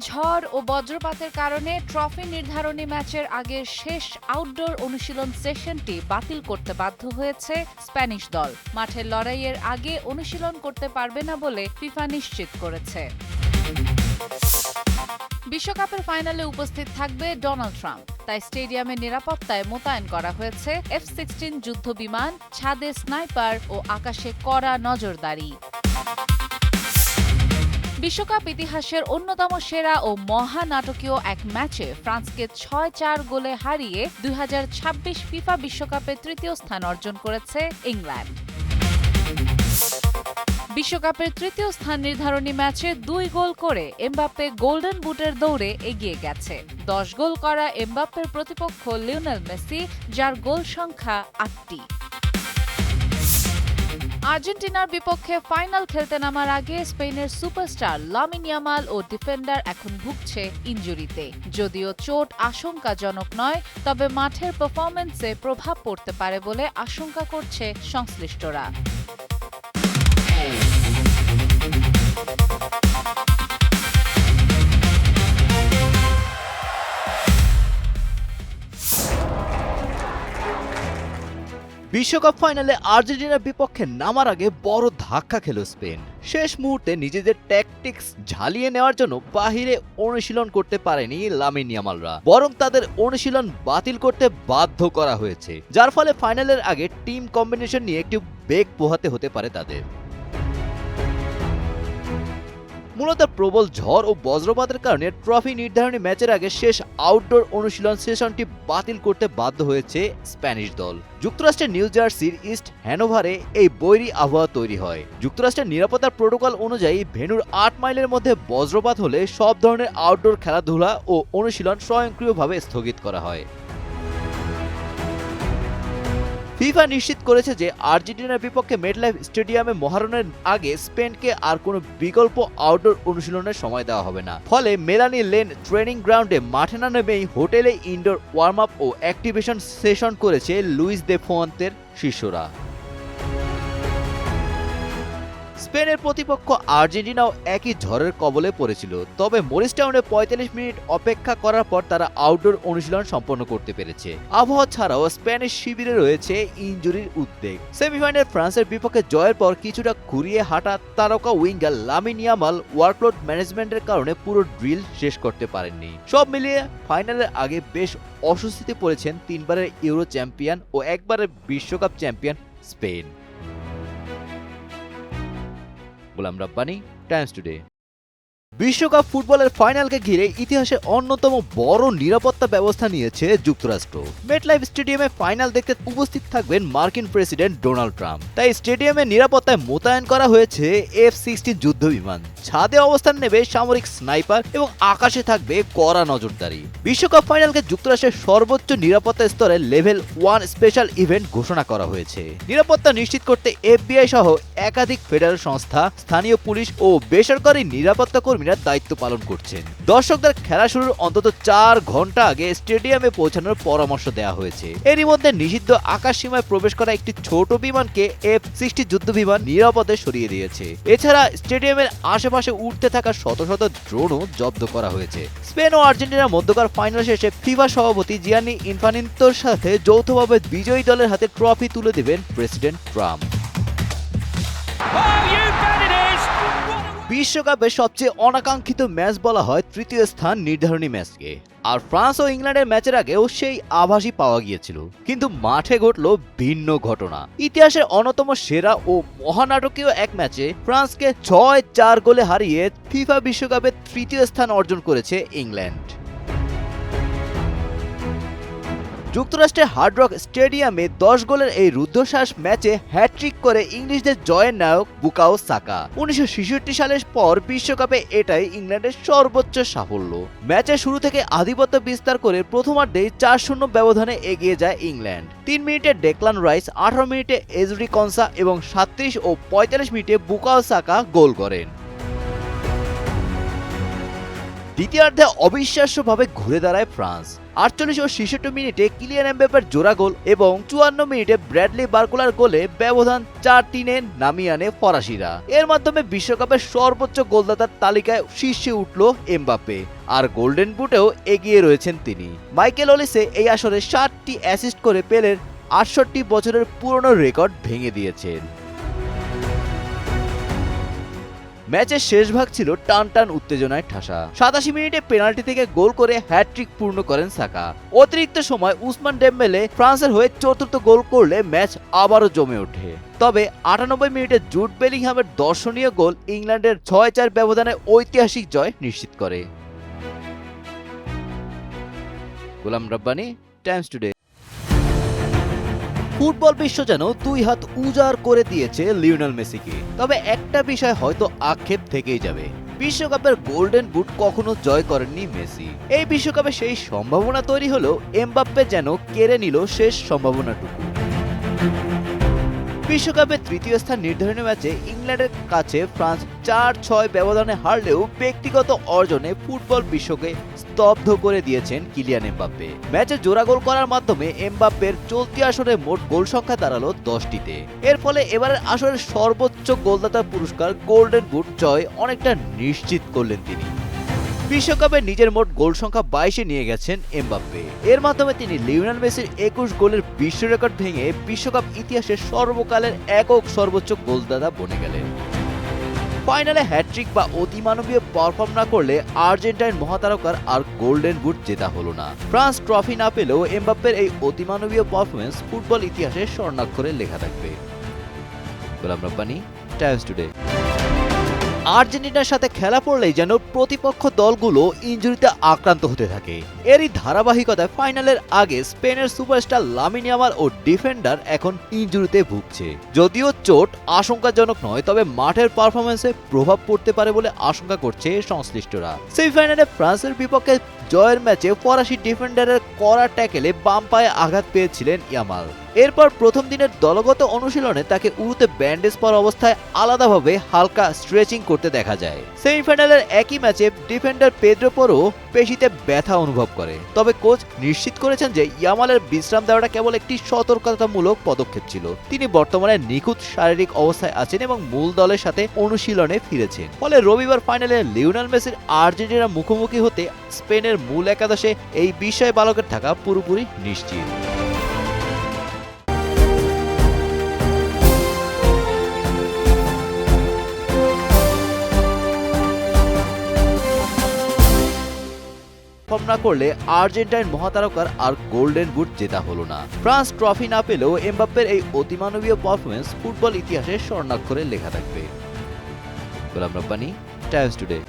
ঝড় ও বজ্রপাতের কারণে ট্রফি নির্ধারণী ম্যাচের আগে শেষ আউটডোর অনুশীলন সেশনটি বাতিল করতে বাধ্য হয়েছে স্প্যানিশ দল। মাঠের লড়াইয়ের আগে অনুশীলন করতে পারবে না বলে ফিফা নিশ্চিত করেছে। বিশ্বকাপের ফাইনালে উপস্থিত থাকবে ডোনাল্ড ট্রাম্প, তাই স্টেডিয়ামের নিরাপত্তায় মোতায়েন করা হয়েছে F-16 যুদ্ধবিমান, ছাদে স্নাইপার ও আকাশে কড়া নজরদারি। বিশ্বকাপ ইতিহাসের অন্যতম সেরা ও মহানাটকীয় এক ম্যাচে ফ্রান্সকে ৬-৪ গোলে হারিয়ে ২০২৬ ফিফা বিশ্বকাপে তৃতীয় স্থান অর্জন করেছে ইংল্যান্ড। বিশ্বকাপের তৃতীয় স্থান নির্ধারণী ম্যাচে ২ গোল করে এমবাপ্পে গোল্ডেন বুটের দৌড়ে এগিয়ে গেছে। ১০ গোল করা এমবাপ্পের প্রতিপক্ষ লিওনেল মেসি, যার গোল সংখ্যা ৮টি। আর্জেন্টিনার বিপক্ষে ফাইনাল খেলতে নামার আগে স্পেনের সুপারস্টার লামিন ইয়ামাল ও ডিফেন্ডার এখন ভুগছে ইনজুরিতে। যদিও চোট আশঙ্কাজনক নয়, তবে মাঠের পারফরম্যান্সে প্রভাব পড়তে পারে বলে আশঙ্কা করছে সংশ্লিষ্টরা। বিশ্বকাপ ফাইনালে আর্জেন্টিনার বিপক্ষে নামার আগে বড় ধাক্কা খেল স্পেন। শেষ মুহূর্তে নিজেদের ট্যাকটিক্স ঝালিয়ে নেওয়ার জন্য বাহিরে অনুশীলন করতে পারেনি লামিন ইয়ামালরা, বরং তাদের অনুশীলন বাতিল করতে বাধ্য করা হয়েছে, যার ফলে ফাইনালের আগে টিম কম্বিনেশন নিয়ে একটু বেগ পোহাতে হতে পারে তাদের। মূলত প্রবল ঝড় ও বজ্রপাতের কারণে ট্রফি নির্ধারণী ম্যাচের আগে শেষ আউটডোর অনুশীলন সেশনটি বাতিল করতে বাধ্য হয়েছে স্প্যানিশ দল। যুক্তরাষ্ট্রের নিউ জার্সির ইস্ট হ্যানোভারে এই বৈরী আবহাওয়া তৈরি হয়। যুক্তরাষ্ট্রের নিরাপত্তার প্রোটোকল অনুযায়ী ভেন্যুর ৮ মাইলের মধ্যে বজ্রপাত হলে সব ধরনের আউটডোর খেলাধুলা ও অনুশীলন স্বয়ংক্রিয়ভাবে স্থগিত করা হয়। ফিফা নিশ্চিত করেছে যে আর্জেন্টিনার বিপক্ষে মেটলাইফ স্টেডিয়ামে মহারণের আগে স্পেনকে আর কোনো বিকল্প আউটডোর অনুশীলনের সময় দেওয়া হবে না। ফলে মেলানি লেন ট্রেনিং গ্রাউন্ডে মাঠে না নেমেই হোটেলে ইনডোর ওয়ার্ম আপ ও অ্যাক্টিভেশন সেশন করেছে লুইস দে ফোয়ান্তের শিষ্যরা। স্পেনের প্রতিপক্ষ আর্জেন্টিনাও একই ঝড়ের কবলে পড়েছিল, তবে মরিসটাউনে ৪৫ মিনিট অপেক্ষা করার পর তারা আউটডোর অনুশীলন সম্পন্ন করতে পেরেছে। আবহাওয়া ছাড়াও স্প্যানিশ শিবিরে রয়েছে ইনজুরির উদ্বেগ। সেমিফাইনাল ফ্রান্সের বিপক্ষে জয়ের পর কিছুটা ঘুরিয়ে হাঁটা তারকা উইঙ্গার লামিন ইয়ামাল ওয়ার্কলোড ম্যানেজমেন্টের কারণে পুরো ড্রিল শেষ করতে পারেননি। সব মিলিয়ে ফাইনালের আগে বেশ অস্বস্তিতে পড়েছেন ৩ বারের ইউরো চ্যাম্পিয়ন ও একবারের বিশ্বকাপ champion Spain. Golam Rabbani, Times today. বিশ্বকাপ ফুটবলের ফাইনালকে ঘিরে ইতিহাসে অন্যতম বড় নিরাপত্তা ব্যবস্থা নিয়েছে যুক্তরাষ্ট্র। মেটলাইফ স্টেডিয়ামে ফাইনাল দেখতে উপস্থিত থাকবেন মার্কিন প্রেসিডেন্ট ডোনাল্ড ট্রাম্প, তাই স্টেডিয়ামে নিরাপত্তায় মোতায়েন করা হয়েছে F-16 যুদ্ধবিমান। ছাদে অবস্থান নেবে সামরিক স্নাইপার এবং আকাশে থাকবে কড়া নজরদারি। বিশ্বকাপ ফাইনালকে যুক্তরাষ্ট্রের সর্বোচ্চ নিরাপত্তা স্তরে লেভেল 1 স্পেশাল ইভেন্ট ঘোষণা করা হয়েছে। নিরাপত্তা নিশ্চিত করতে FBI সহ একাধিক ফেডারেল সংস্থা, স্থানীয় পুলিশ ও বেসরকারি নিরাপত্তা কর্মীরা দায়িত্ব পালন করছেন। দর্শকদের খেলা শুরুর অন্তত ৪ ঘন্টা আগে স্টেডিয়ামে পৌঁছানোর পরামর্শ দেওয়া হয়েছে। এরই মধ্যে নিষিদ্ধ আকাশ সীমায় প্রবেশ করা একটি ছোট বিমানকে F-16 যুদ্ধবিমান নিরাপদে সরিয়ে দিয়েছে। এছাড়া স্টেডিয়ামের আশেপাশে উঠতে থাকা শত শত ড্রোনও জব্দ করা হয়েছে। স্পেন ও আর্জেন্টিনার মধ্যকার ফাইনাল শেষে ফিফা সভাপতি জিয়ানি ইনফান্তিনোর সাথে যৌথভাবে বিজয়ী দলের হাতে ট্রফি তুলে দেবেন প্রেসিডেন্ট ট্রাম্প। বিশ্বকাপের সবচেয়ে অনাকাঙ্ক্ষিত ম্যাচ বলা হয় তৃতীয় স্থান নির্ধারণী ম্যাচকে, আর ফ্রান্স ও ইংল্যান্ডের ম্যাচের আগেও সেই আভাসই পাওয়া গিয়েছিল। কিন্তু মাঠে ঘটল ভিন্ন ঘটনা। ইতিহাসের অন্যতম সেরা ও মহানাটকীয় এক ম্যাচে ফ্রান্সকে ৬-৪ গোলে হারিয়ে ফিফা বিশ্বকাপের তৃতীয় স্থান অর্জন করেছে ইংল্যান্ড। যুক্তরাষ্ট্রের হার্ড রক স্টেডিয়ামে ১০ গোলের এই রুদ্ধশ্বাস ম্যাচে হ্যাট্রিক করে ইংলিশদের জয়ের নায়ক বুকাও সাকা। ১৯৬৬ সালের পর বিশ্বকাপে এটাই ইংল্যান্ডের সর্বোচ্চ সাফল্য। ম্যাচের শুরু থেকে আধিপত্য বিস্তার করে প্রথমার্ধেই ৪-০ ব্যবধানে এগিয়ে যায় ইংল্যান্ড। ৩ মিনিটে ডেকলান রাইস, ১৮ মিনিটে এজরি কনসা এবং ৩৭ ও ৪৫ মিনিটে বুকাও সাকা গোল করেন। দ্বিতীয়ার্ধে অবিশ্বাস্যভাবে ঘুরে দাঁড়ায় ফ্রান্স। 48 ও 66 মিনিটে কিলিয়ান এমবাপ্পের জোড়া গোল এবং 54 মিনিটে ব্র্যাডলি বারকুলার গোলে ব্যবধান 4-3-এ নামিয়ে আনে ফরাসিরা। এর মাধ্যমে বিশ্বকাপের সর্বোচ্চ গোলদাতার তালিকায় শীর্ষে উঠল এমবাপ্পে, আর গোল্ডেন বুটেও এগিয়ে রয়েছেন তিনি। মাইকেল ওলিসে এই আসরে 7টি অ্যাসিস্ট করে পেলের 68 বছরের পুরনো রেকর্ড ভেঙে দিয়েছেন। ম্যাচের শেষ ভাগ ছিল টান উত্তেজনায় ঠাসা। 87 মিনিটে পেনাল্টি থেকে গোল করে হ্যাটট্রিক পূর্ণ করেন সাকা। অতিরিক্ত সময় উসমান ডেম্বেলে ফ্রান্সের হয়ে চতুর্থ গোল করলে ম্যাচ আবারও জমে ওঠে। তবে 98 মিনিটে জুড বেলিংহামের দর্শনীয় গোল ইংল্যান্ডের 6-4 ব্যবধানে ঐতিহাসিক জয় নিশ্চিত করে। Golam Rabbani, Times today. Football বিশ্ব যেন দুই হাত উজাড় করে দিয়েছে লিওনেল মেসিকে। তবে একটা বিষয় হয়তো আক্ষেপ থেকেই যাবে, বিশ্বকাপের গোল্ডেন বুট কখনো জয় করেননি মেসি। এই বিশ্বকাপে সেই সম্ভাবনা তৈরি হলো, এমবাপ্পে যেন কেড়ে নিল শেষ সম্ভাবনাটুকু। বিশ্বকাপের তৃতীয় স্থান নির্ধারণী ম্যাচে ইংল্যান্ডের কাছে ফ্রান্স 4-6 ব্যবধানে হারলেও ব্যক্তিগত অর্জনে ফুটবল বিশ্বকে স্তব্ধ করে দিয়েছেন কিলিয়ান এমবাপ্পে। ম্যাচে জোড়া গোল করার মাধ্যমে এমবাপ্পের চলতি আসরে মোট গোল সংখ্যা দাঁড়ালো 10টিতে। এর ফলে এবারের আসরের সর্বোচ্চ গোলদাতার পুরস্কার গোল্ডেন বুট জয় অনেকটা নিশ্চিত করলেন তিনি। বিশ্বকাপে নিজের মোট গোল সংখ্যা 22-এ নিয়ে গেছেন এমবাপ্পে। এর মাধ্যমে তিনি লিওনেল মেসির 21 গোলের বিশ্ব রেকর্ড ভেঙে বিশ্বকাপ ইতিহাসের সর্বকালের একক সর্বোচ্চ গোলদাতা বনে গেলেন। ফাইনালে হ্যাটট্রিক বা অতিমানবীয় পারফর্ম না করলে আর্জেন্টাইন মহাতারকার আর গোল্ডেন বুট জেতা হলো না। ফ্রান্স ট্রফি না পেলেও এমবাপ্পের এই অতিমানবীয় পারফরমেন্স ফুটবল ইতিহাসে স্বর্ণাক্ষরে লেখা থাকবে। Golam Rabbani, Times today. আর্জেন্টিনার সাথে খেলা পড়লেই যেন প্রতিপক্ষ দলগুলো ইনজুরিতে আক্রান্ত হতে থাকে। এরই ধারাবাহিকতায় ফাইনালের আগে স্পেনের সুপারস্টার লামিন ইয়ামাল ও ডিফেন্ডার এখন ইনজুরিতে ভুগছে। যদিও চোট আশঙ্কাজনক নয়, তবে মাঠের পারফরমেন্সে প্রভাব পড়তে পারে বলে আশঙ্কা করছে সংশ্লিষ্টরা। সেমিফাইনালে ফ্রান্সের বিপক্ষে জয়ের ম্যাচে ফরাসি ডিফেন্ডারের কড়া ট্যাকেলে বাম পায়ে আঘাত পেয়েছিলেন ইয়ামাল। এরপর প্রথম দিনের দলগত অনুশীলনে তাকে উরুতে ব্যান্ডেজ পরা অবস্থায় আলাদাভাবে হালকা স্ট্রেচিং করতে দেখা যায়। সেমিফাইনালের একই ম্যাচে ডিফেন্ডার পেদ্রো পোরো পেশিতে ব্যথা অনুভব করে। তবে কোচ নিশ্চিত করেছেন যে ইয়ামালের বিশ্রাম দেওয়াটা কেবল একটি সতর্কতামূলক পদক্ষেপ ছিল। তিনি বর্তমানে নিখুঁত শারীরিক অবস্থায় আছেন এবং মূল দলের সাথে অনুশীলনে ফিরেছেন। ফলে রবিবার ফাইনালে লিওনেল মেসির আর্জেন্টিনা মুখোমুখি হতে স্পেনের মূল একাদশে এই বিষয়ে বালকের থাকা পুরোপুরি নিশ্চিত। না করলে আর্জেন্টাইন মহাতারকার আর গোল্ডেন বুট জেতা হলো না। ফ্রান্স ট্রফি না পেলেও এমবাপ্পের এই অতিমানবীয় পারফরমেন্স ফুটবল ইতিহাসে স্বর্ণাক্ষরে লেখা থাকবে। Golam Rabbani, Times today.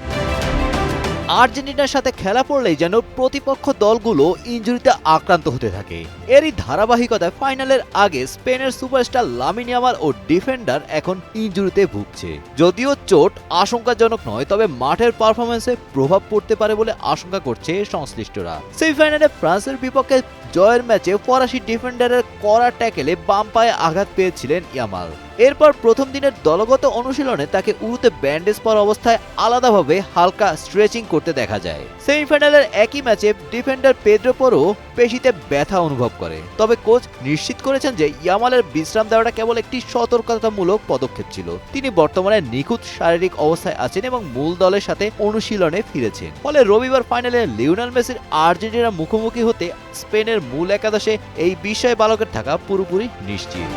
আর্জেন্টিনার সাথে খেলা পড়লেই যেন প্রতিপক্ষ দলগুলো ইনজুরিতে আক্রান্ত হতে থাকে। এরই ধারাবাহিকতায় ফাইনালের আগে স্পেনের সুপারস্টার লামিন ইয়ামাল ও ডিফেন্ডার এখন ইনজুরিতে ভুগছে। যদিও চোট আশঙ্কাজনক নয়, তবে মাঠের পারফরমেন্সে প্রভাব পড়তে পারে বলে আশঙ্কা করছে সংশ্লিষ্টরা। সেমিফাইনালে ফ্রান্সের বিপক্ষে জয়ের ম্যাচে ফরাসি ডিফেন্ডারের কড়া ট্যাকেলে বাম পায়ে আঘাত পেয়েছিলেন ইয়ামাল। এরপর প্রথম দিনের দলগত অনুশীলনে তাকে উরুতে ব্যান্ডেজ পরা অবস্থায় আলাদাভাবে হালকা স্ট্রেচিং করতে দেখা যায়। সেমিফাইনালের একই ম্যাচে ডিফেন্ডার পেদ্রো পোরো পেশিতে ব্যথা অনুভব করে। তবে কোচ নিশ্চিত করেছেন যে ইয়ামালের বিশ্রাম দেওয়াটা কেবল একটি সতর্কতামূলক পদক্ষেপ ছিল। তিনি বর্তমানে নিখুঁত শারীরিক অবস্থায় আছেন এবং মূল দলের সাথে অনুশীলনে ফিরেছেন। ফলে রবিবার ফাইনালে লিওনেল মেসির আর্জেন্টিনা মুখোমুখি হতে স্পেনের মূল একাদশে এই বিষয়ে বালকের থাকা পুরোপুরি নিশ্চিত।